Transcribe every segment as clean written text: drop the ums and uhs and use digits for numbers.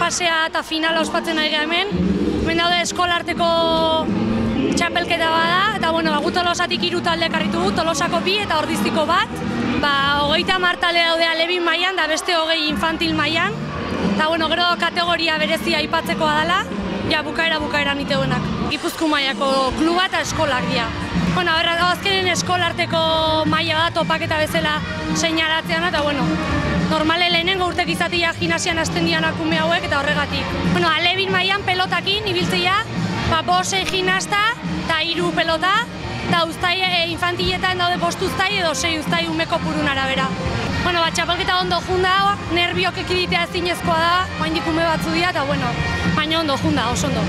fasea eta finala ospatzen ari hemen. Hemen daude eskolarteko txapelketa bada, eta gu Tolosatik 3 talde ekarritu gu, Tolosako 2 eta Ordiziko 1. 30 talde daude alebin mailan, da beste 20 infantil mailan. Eta gero kategoria berezia aipatzekoa dela, ja bukaera niteuenak. Gipuzkoa mailako kluba eta eskolak dira. Azkenen eskolarteko maila da topaketa bezala seinalatzean, eta normale lehenengo urtek izatea gimnasian hasten dian akume hauek eta horregatik. Alebin mailan pelotakin ibiltzea, 5 gimnasta eta 3 pelota, eta infantiletan daude 5 uztai edo 6 uztai umeko purun arabera. Txapelketa ondo junda, nerbiok ekiditea ezinezkoa da, oraindik ume batzu dira, eta baina ondo junda, oso ondo.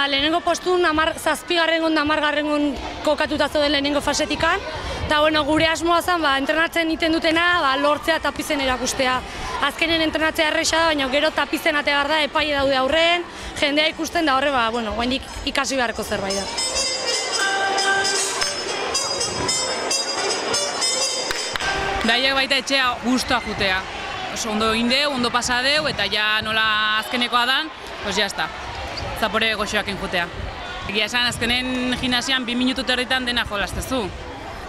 Lehenengo postun 7. 10. kokatuta zeuden lehenengo fasetikan, eta gure asmoa zen entrenatzen iten dutena lortzea tapizen erakustea. Azkenen entrenatzea erresa da, baina gero tapizen ate behar da, epaile daude aurren, jendea ikusten da horre, oraindik ikasi beharreko zerbait da. Daiek baita etxea guztua jutea. Ondo indeu, ondo pasadeu, eta ja nola azkenekoa dan, jazta. Zapore goxoakin jutea. Egia esan, azkenen gimnasian 2 minutu erditan dena jolaztezu.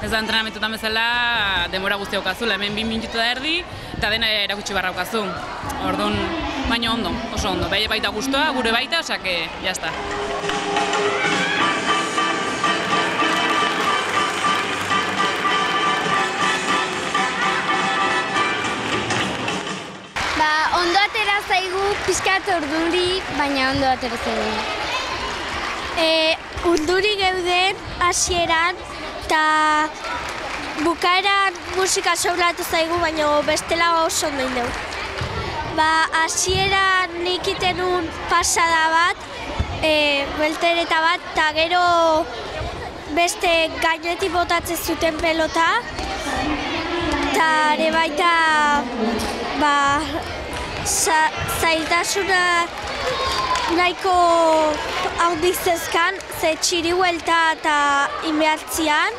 Ez da entrenamentutan bezala denbora guztia okazula, hemen 2 minutu da erdi, eta dena erakutsi barra okazu. Orduan, baina ondo, oso ondo. Baita guztua, gure baita, osak, jazta. Ondo atera zaigu, pixkat urduri, baina ondo atera zaigu. Urduri geuden hasieran, eta bukaeran musika sobratu zaigu, baina bestela oso ondo indeu. Hasieran nik itenun pasada bat, beltereta bat, eta gero beste gainetik botatzen zuten pelota, eta ere baita zailtasuna nahiko handik zezkan, ze txiri huelta eta inbehartzian,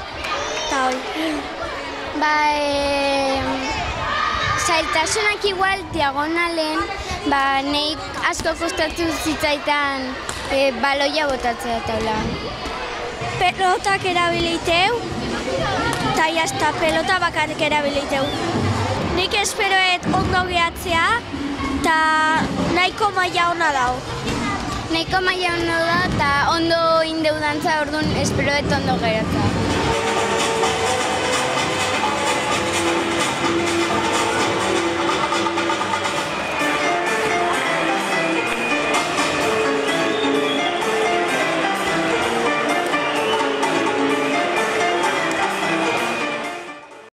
eta hori. Zailtasunak igual diagonalen, nahi asko kostatu zitzaitan baloia botatzea taula. Pelotak erabiliteu, eta jazta, pelota bakarrik erabiliteu. Nik esperoet ondo gehatzea, eta nahiko maila hona dau. Nahiko maila hona da, eta ondo indeu dantza, orduan esperoet ondo gehatzea.